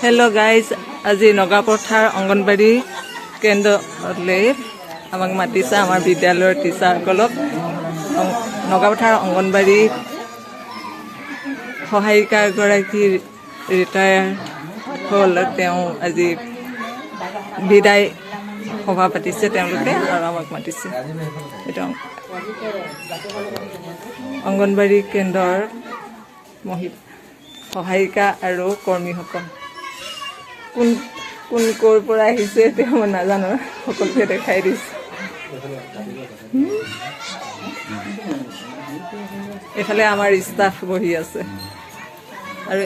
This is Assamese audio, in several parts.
হেল্ল' গাইজ, আজি নগাপথাৰ অংগনবাড়ী কেন্দ্ৰলৈ আমাক মাতিছে আমাৰ বিদ্যালয়ৰ টিচাৰসকলক। নগাপথাৰ অংগনবাড়ী সহায়িকা এগৰাকী ৰিটায়াৰ হ'ল, তেওঁ আজি বিদায় সভা পাতিছে তেওঁলোকে আৰু আমাক মাতিছে। এইটো অংগনবাড়ী কেন্দ্ৰৰ সহায়িকা আৰু কৰ্মীসকল কোন কোন ক'ৰ পৰা আহিছে তেওঁ মই নাজানো, সকলোকে দেখাই দিছে। এইফালে আমাৰ ষ্টাফ বহি আছে আৰু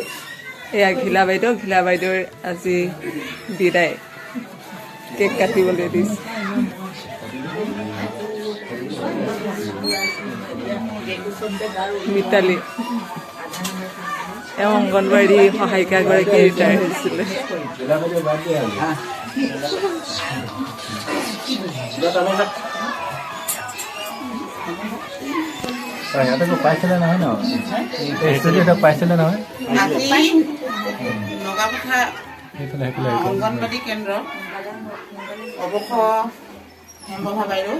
এয়া ঘিলা বাইদেউৰ আজি বিদায়, কেক কাটিবলৈ দিছে। মিতালী এওঁ অংগনবাড়ী সহায়িকাগৰাকী ৰিটায়াৰ হৈছিলে। পাইছিলে নহয় ন, পাইছিলে নহয়। নগাপথাৰ অংগনবাড়ী কেন্দ্ৰ অৱসৰ হেমপ্ৰভা বাইদেউ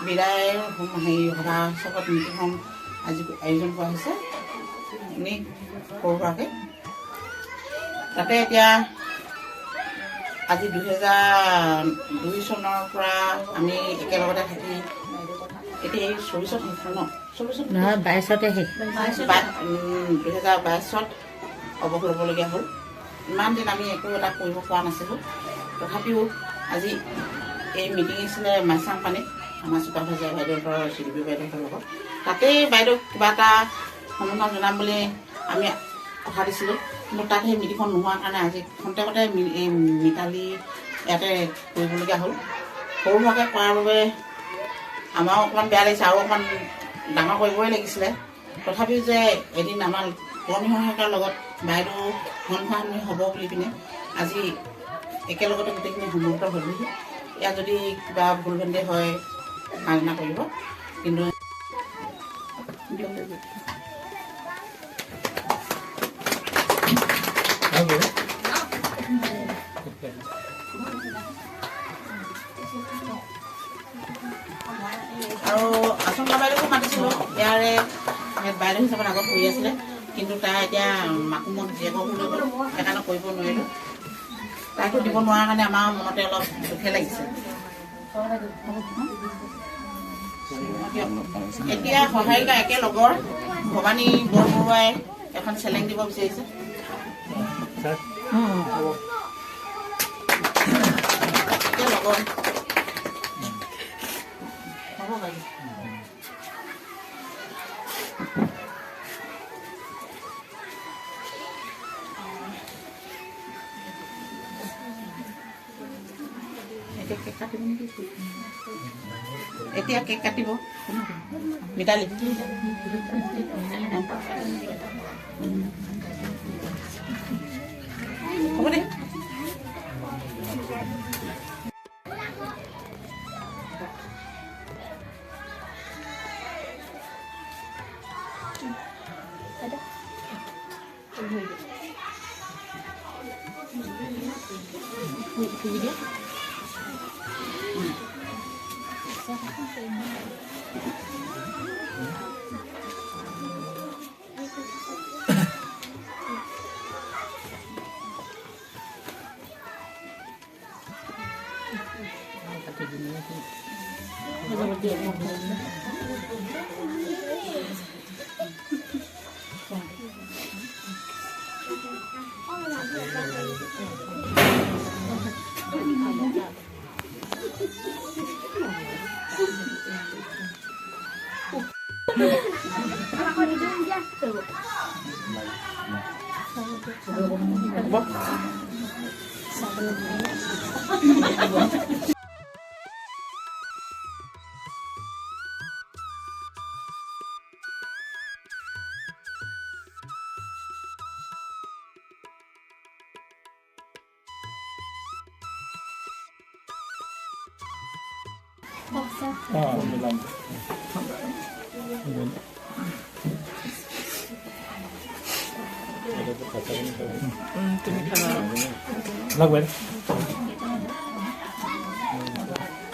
বিদায় সভা চকত নীতিখন আজি আয়োজন কৰা হৈছে এনেই সৰু সুৰাকৈ। তাতে এতিয়া আজি 2002 চনৰ পৰা আমি একেলগতে থাকি এতিয়া এই 24ত শেষ ন, 24ত নহয় 22তে শেষ, 2022ত অৱসৰ ল'বলগীয়া হ'ল। ইমান দিন আমি একো এটা কৰিব পৰা নাছিলোঁ, তথাপিও আজি এই মিটিং আছিলে মাছাং পানীত আমাৰ চুপাৰভাইজাৰ বাইদেউহঁতৰ চিডিপি বাইদেউহঁতৰ লগত। তাতেই বাইদেউক কিবা এটা সম্বোধন জনাম বুলি আমি কথা দিছিলোঁ, কিন্তু তাত সেই মিটিংখন নোহোৱাৰ কাৰণে আজি খন্তেকতে এই মিতালী ইয়াতে কৰিবলগীয়া হ'ল। সৰু সুৰাকৈ কৰাৰ বাবে আমাৰো অকণমান বেয়া লাগিছে, আৰু অকণমান ডাঙৰ কৰিবই লাগিছিলে। তথাপিও যে এদিন আমাৰ কৰ্মী সহায়িকাৰ লগত বাইদেউ সন্মানী হ'ব বুলি পিনে আজি একেলগতে গোটেইখিনি সমৰ্থ হ'লোহি। ইয়াত যদি কিবা ভুল ভ্ৰান্তি হয় মাৰ্জনা কৰিব, কিন্তু আৰু আচম্পা বাইদেউকো মাতিছিলোঁ, ইয়াৰে বাইদেউ হিচাপত আগত কৰি আছিলে, কিন্তু তাই এতিয়া মাকুমত জীয়েকক লৈ গ'ল, সেইকাৰণে কৰিব নোৱাৰিলোঁ। তাইকো দিব নোৱাৰাৰ কাৰণে আমাৰ মনতে অলপ দুখে লাগিছে। এতিয়া সহায়িকা একে লগৰ ভৱানী বৰবৰুৱাই এখন চেলেং দিব বিচাৰিছে। একে লগৰ হ'ব পাৰি। এতিয়া কেক কাটিব মিতালী। হ'ব দে। তুমি খাবা লগ বাইদেউ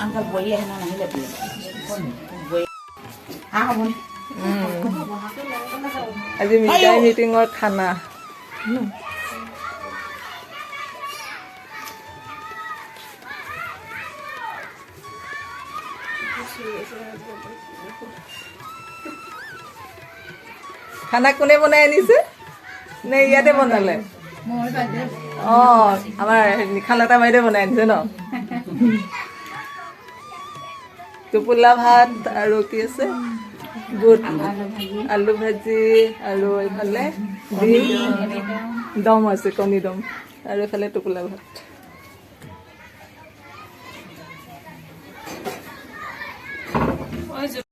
আংকাল বহি আহে না নাহিলে বহি হ'বনি আজি মিটাই মিটিঙৰ খানা খানা কোনে বনাই আনিছে নে ইয়াতে বনালে আমাৰ নিশালতা বাইদেউ বনাই আনিছে ন টোপোলা ভাত আৰু কি আছে বুট আলু ভাজি আৰু এইফালে দম আছে কণী দম আৰু এইফালে টোপোলা ভাত